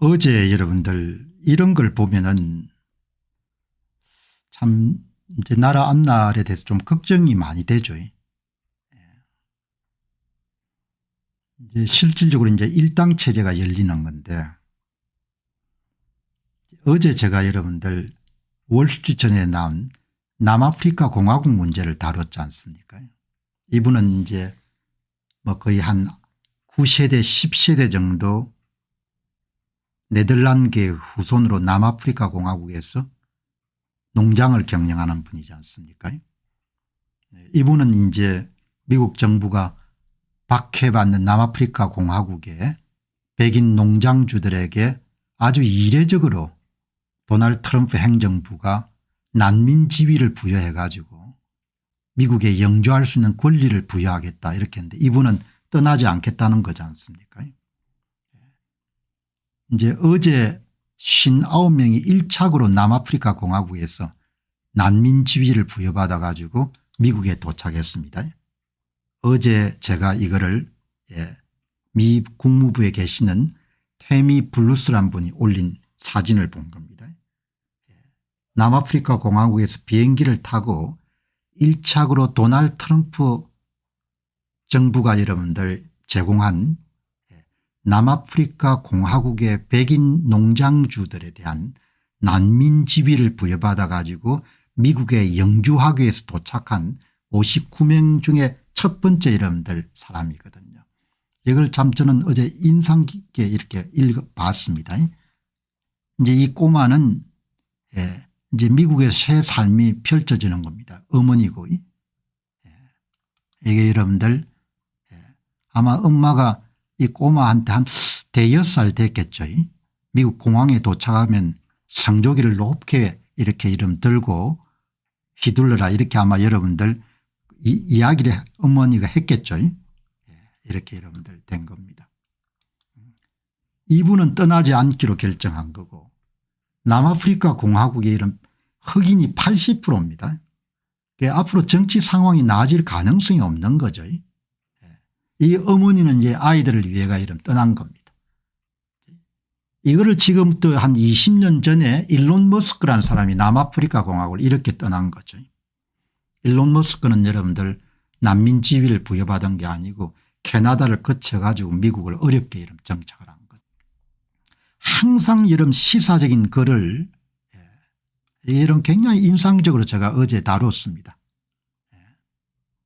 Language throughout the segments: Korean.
어제 여러분들 이런 걸 보면은 참 이제 나라 앞날에 대해서 좀 걱정이 많이 되죠. 이제 실질적으로 이제 일당 체제가 열리는 건데, 어제 제가 여러분들 월스트리트전에 나온 남아프리카 공화국 문제를 다뤘지 않습니까? 이분은 이제 뭐 거의 한 9세대 10세대 정도 네덜란드의 후손으로 남아프리카 공화국에서 농장을 경영하는 분이지 않습니까? 이분은 이제 미국 정부가 박해받는 남아프리카 공화국의 백인 농장주들에게 아주 이례적으로 도널드 트럼프 행정부가 난민 지위를 부여해 가지고 미국에 영주할 수 있는 권리를 부여하겠다 이렇게 했는데, 이분은 떠나지 않겠다는 거지 않습니까? 이제 어제 59명이 1착으로 남아프리카 공화국에서 난민 지위를 부여받아 가지고 미국에 도착했습니다. 어제 제가 이거를 미 국무부에 계시는 태미 블루스란 분이 올린 사진을 본 겁니다. 남아프리카 공화국에서 비행기를 타고 1착으로 도널드 트럼프 정부가 여러분들 제공한 남아프리카 공화국의 백인 농장주들에 대한 난민 지위를 부여받아 가지고 미국에 영주하기 위해서 도착한 59명 중에 첫 번째 여러분들 사람이거든요. 이걸 참 저는 어제 인상 깊게 이렇게 읽어봤습니다. 이제 이 꼬마는 이제 미국에서 새 삶이 펼쳐지는 겁니다. 어머니고. 이게 여러분들 아마 엄마가 이 꼬마한테 한 대여섯 살 됐겠죠. 미국 공항에 도착하면 성조기를 높게 이렇게 이름 들고 휘둘러라 이렇게 아마 여러분들 이야기를 어머니가 했겠죠. 이렇게 여러분들 된 겁니다. 이분은 떠나지 않기로 결정한 거고, 남아프리카 공화국의 이런 흑인이 80%입니다. 앞으로 정치 상황이 나아질 가능성이 없는 거죠. 이 어머니는 이제 아이들을 위해가 이름 떠난 겁니다. 이거를 지금부터 한 20년 전에 일론 머스크라는 사람이 남아프리카 공화국을 이렇게 떠난 거죠. 일론 머스크는 여러분들 난민 지위를 부여받은 게 아니고 캐나다를 거쳐 가지고 미국을 어렵게 이름 정착을 한 것. 항상 이런 시사적인 글을 이런 굉장히 인상적으로 제가 어제 다뤘습니다.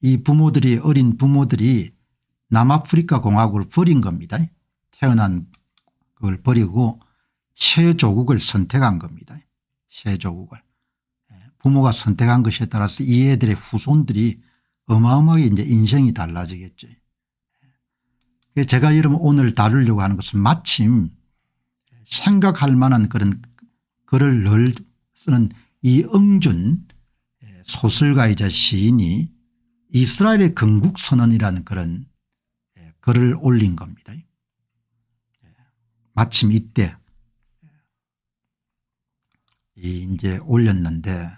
이 부모들이, 어린 부모들이 남아프리카 공화국을 버린 겁니다. 태어난 그걸 버리고 새 조국을 선택한 겁니다. 새 조국을. 부모가 선택한 것에 따라서 이 애들의 후손들이 어마어마하게 이제 인생이 달라지겠죠. 제가 여러분 오늘 다루려고 하는 것은 마침 생각할 만한 그런 글을 늘 쓰는 이응준 소설가이자 시인이 이스라엘의 건국선언이라는 그런 글을 올린 겁니다. 마침 이때 이제 올렸는데,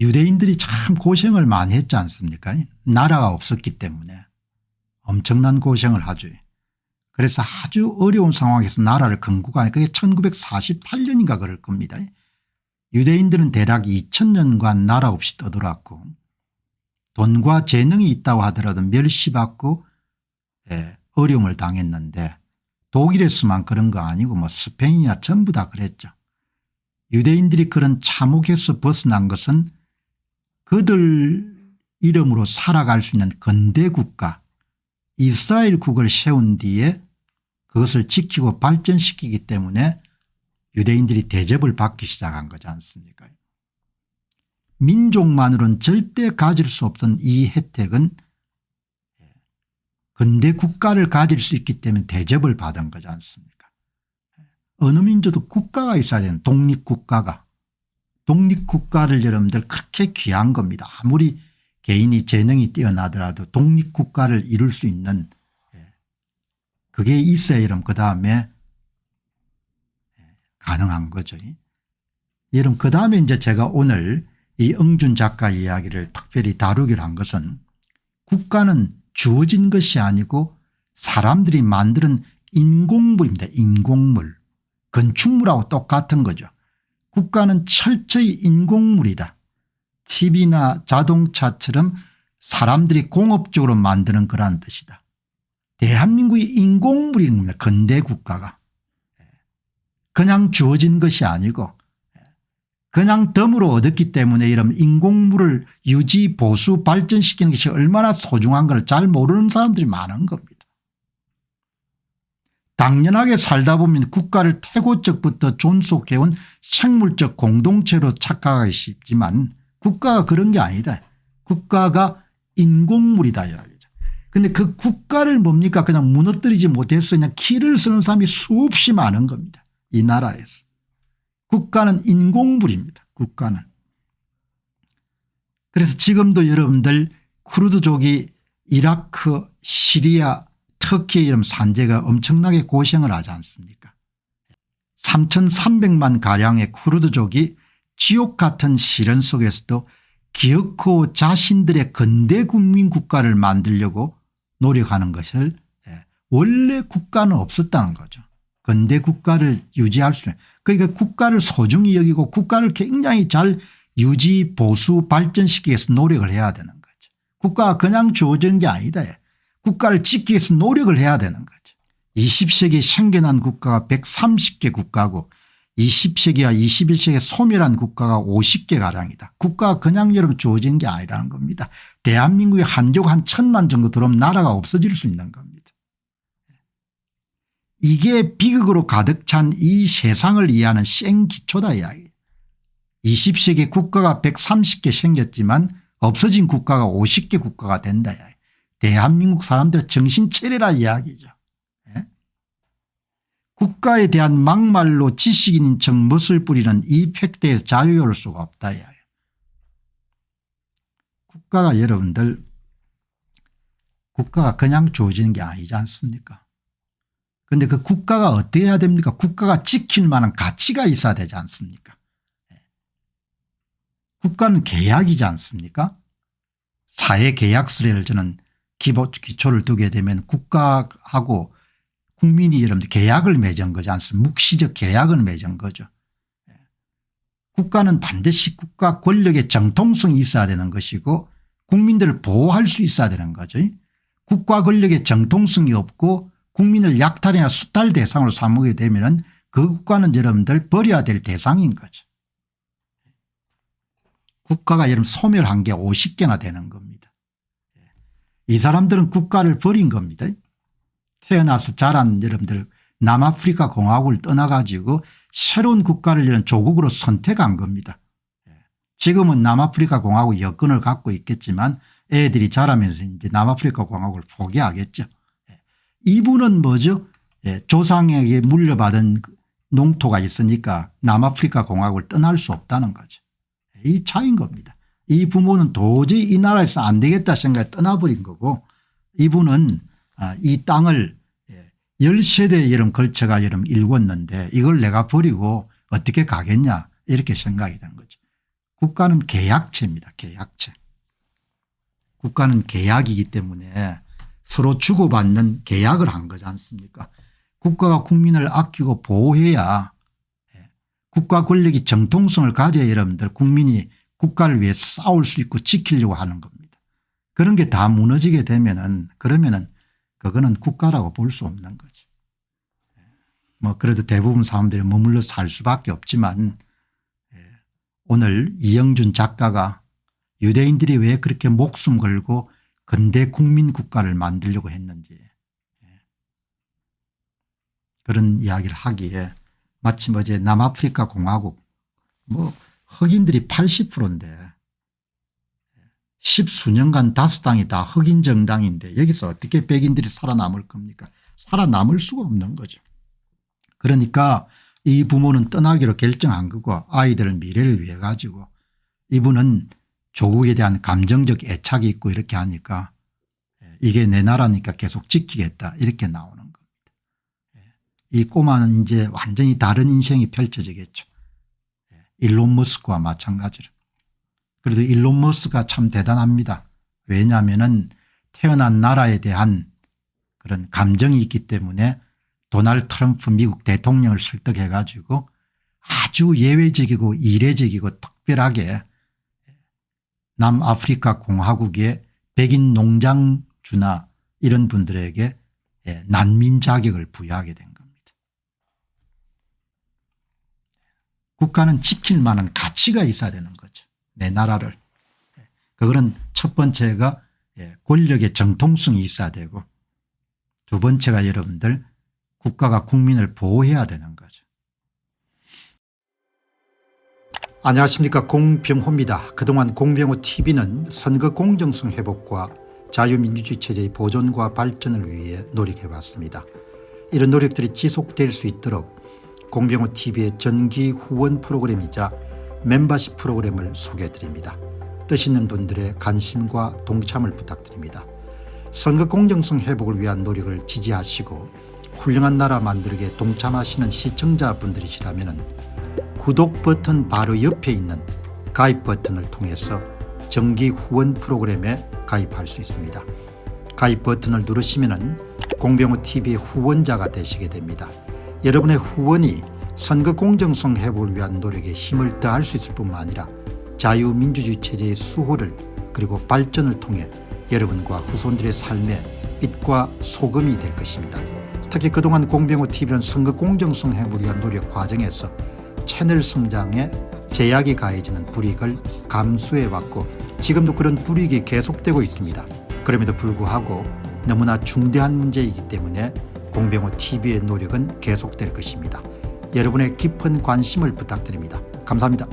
유대인들이 참 고생을 많이 했지 않습니까? 나라가 없었기 때문에 엄청난 고생을 하죠. 그래서 아주 어려운 상황에서 나라를 건국한, 그게 1948년인가 그럴 겁니다. 유대인들은 대략 2000년간 나라 없이 떠돌았고, 돈과 재능이 있다고 하더라도 멸시받고 어려움을 당했는데, 독일에서만 그런 거 아니고 뭐 스페인이나 전부 다 그랬죠. 유대인들이 그런 참혹에서 벗어난 것은 그들 이름으로 살아갈 수 있는 근대 국가 이스라엘국을 세운 뒤에 그것을 지키고 발전시키기 때문에 유대인들이 대접을 받기 시작한 거지 않습니까? 민족만으로는 절대 가질 수 없던 이 혜택은 근대 국가를 가질 수 있기 때문에 대접을 받은 거지 않습니까? 어느 민족도 국가가 있어야 되는, 독립국가가. 독립국가를 여러분들 그렇게 귀한 겁니다. 아무리 개인이 재능이 뛰어나더라도 독립국가를 이룰 수 있는 그게 있어야 여러분 그다음에 가능한 거죠. 여러분 그다음에 이제 제가 오늘 이 응준 작가 이야기를 특별히 다루기로 한 것은, 국가는 주어진 것이 아니고 사람들이 만드는 인공물입니다. 인공물. 건축물하고 똑같은 거죠. 국가는 철저히 인공물이다. TV나 자동차처럼 사람들이 공업적으로 만드는 그러한 뜻이다. 대한민국이 인공물인 겁니다. 근대 국가가. 그냥 주어진 것이 아니고 그냥 덤으로 얻었기 때문에 이런 인공물을 유지 보수 발전시키는 것이 얼마나 소중한 걸 잘 모르는 사람들이 많은 겁니다. 당연하게 살다 보면 국가를 태고적부터 존속해온 생물적 공동체로 착각하기 쉽지만 국가가 그런 게 아니다. 국가가 인공물이다 이야기죠. 그런데 그 국가를 뭡니까 그냥 무너뜨리지 못해서 그냥 키를 쓰는 사람이 수없이 많은 겁니다. 이 나라에서. 국가는 인공물입니다. 국가는. 그래서 지금도 여러분들 쿠르드족이 이라크, 시리아, 터키에 이런 산재가 엄청나게 고생을 하지 않습니까? 3,300만 가량의 쿠르드족이 지옥 같은 시련 속에서도 기어코 자신들의 근대 국민 국가를 만들려고 노력하는 것을 원래 국가는 없었다는 거죠. 근대 국가를 유지할 수 있는 그러니까 국가를 소중히 여기고 국가를 굉장히 잘 유지 보수 발전시키기 위해서 노력을 해야 되는 거죠. 국가가 그냥 주어지는 게 아니다. 국가를 지키기 위해서 노력을 해야 되는 거죠. 20세기에 생겨난 국가가 130개 국가고 20세기와 21세기에 소멸한 국가가 50개 가량이다. 국가가 그냥 여러분 주어지는 게 아니라는 겁니다. 대한민국에 한족 한 1,000만 정도 들어오면 나라가 없어질 수 있는 겁니다. 이게 비극으로 가득 찬 이 세상을 이해하는 생기초다 이야기. 20세기 국가가 130개 생겼지만 없어진 국가가 50개 국가가 된다 이야기. 대한민국 사람들의 정신 차리라 이야기죠. 국가에 대한 막말로 지식인인 척 멋을 부리는 이 팩트에서 자유로울 수가 없다 이야기. 국가가 여러분들 국가가 그냥 주어지는 게 아니지 않습니까? 그런데 그 국가가 어떻게 해야 됩니까? 국가가 지킬 만한 가치가 있어야 되지 않습니까? 국가는 계약이지 않습니까? 사회계약서를 저는 기초를 두게 되면 국가하고 국민이 여러분들 계약을 맺은 거지 않습니까? 묵시적 계약을 맺은 거죠. 국가는 반드시 국가 권력의 정통성이 있어야 되는 것이고 국민들을 보호할 수 있어야 되는 거죠. 국가 권력의 정통성이 없고 국민을 약탈이나 수탈 대상으로 삼게 되면 그 국가는 여러분들 버려야 될 대상인 거죠. 국가가 여러분 소멸한 게 50개나 되는 겁니다. 이 사람들은 국가를 버린 겁니다. 태어나서 자란 여러분들 남아프리카 공화국을 떠나가지고 새로운 국가를 이런 조국으로 선택한 겁니다. 지금은 남아프리카 공화국 여건을 갖고 있겠지만 애들이 자라면서 이제 남아프리카 공화국을 포기하겠죠. 이분은 뭐죠? 조상에게 물려받은 농토가 있으니까 남아프리카 공화국을 떠날 수 없다는 거죠. 이 차이인 겁니다. 이 부모는 도저히 이 나라에서 안 되겠다 생각해 떠나버린 거고 이분은 이 땅을 10세대에 이런 걸쳐가 이런 일궜는데 이걸 내가 버리고 어떻게 가겠냐 이렇게 생각이 되는 거죠. 국가는 계약체입니다. 계약체. 국가는 계약이기 때문에 서로 주고받는 계약을 한 거지 않습니까? 국가가 국민을 아끼고 보호해야 국가 권력이 정통성을 가져야 여러분들 국민이 국가를 위해서 싸울 수 있고 지키려고 하는 겁니다. 그런 게 다 무너지게 되면은 그러면은 그거는 국가라고 볼 수 없는 거죠. 뭐 그래도 대부분 사람들이 머물러 살 수밖에 없지만 오늘 이영준 작가가 유대인들이 왜 그렇게 목숨 걸고 근대 국민 국가를 만들려고 했는지 그런 이야기를 하기에 마침 어제 남아프리카 공화국 뭐 흑인들이 80%인데 10수년간 5당이 다 흑인 정당인데 여기서 어떻게 백인들이 살아남을 겁니까? 살아남을 수가 없는 거죠. 그러니까 이 부모는 떠나기로 결정한 거고 아이들의 미래를 위해 가지고 이분은 조국에 대한 감정적 애착이 있고 이렇게 하니까 이게 내 나라니까 계속 지키겠다 이렇게 나오는 겁니다. 이 꼬마는 이제 완전히 다른 인생이 펼쳐지겠죠. 일론 머스크와 마찬가지로. 그래도 일론 머스크가 참 대단합니다. 왜냐하면 태어난 나라에 대한 그런 감정이 있기 때문에 도널드 트럼프 미국 대통령을 설득해 가지고 아주 예외적이고 이례적이고 특별하게 남아프리카 공화국의 백인 농장주나 이런 분들에게 난민 자격을 부여하게 된 겁니다. 국가는 지킬 만한 가치가 있어야 되는 거죠. 내 나라를. 그거는 첫 번째가 권력의 정통성이 있어야 되고 두 번째가 여러분들 국가가 국민을 보호해야 되는 거죠. 안녕하십니까, 공병호입니다. 그동안 공병호 TV는 선거 공정성 회복과 자유민주주의 체제의 보존과 발전을 위해 노력해왔습니다. 이런 노력들이 지속될 수 있도록 공병호 TV의 정기 후원 프로그램이자 멤버십 프로그램을 소개해드립니다. 뜻 있는 분들의 관심과 동참을 부탁드립니다. 선거 공정성 회복을 위한 노력을 지지하시고 훌륭한 나라 만들기에 동참하시는 시청자분들이시라면 구독 버튼 바로 옆에 있는 가입 버튼을 통해서 정기 후원 프로그램에 가입할 수 있습니다. 가입 버튼을 누르시면 공병호 TV의 후원자가 되시게 됩니다. 여러분의 후원이 선거 공정성 회복을 위한 노력에 힘을 더할 수 있을 뿐만 아니라 자유민주주의 체제의 수호를 그리고 발전을 통해 여러분과 후손들의 삶에 빛과 소금이 될 것입니다. 특히 그동안 공병호 TV는 선거 공정성 회복을 위한 노력 과정에서 채널 성장에 제약이 가해지는 불이익을 감수해왔고 지금도 그런 불이익이 계속되고 있습니다. 그럼에도 불구하고 너무나 중대한 문제이기 때문에 공병호 TV의 노력은 계속될 것입니다. 여러분의 깊은 관심을 부탁드립니다. 감사합니다.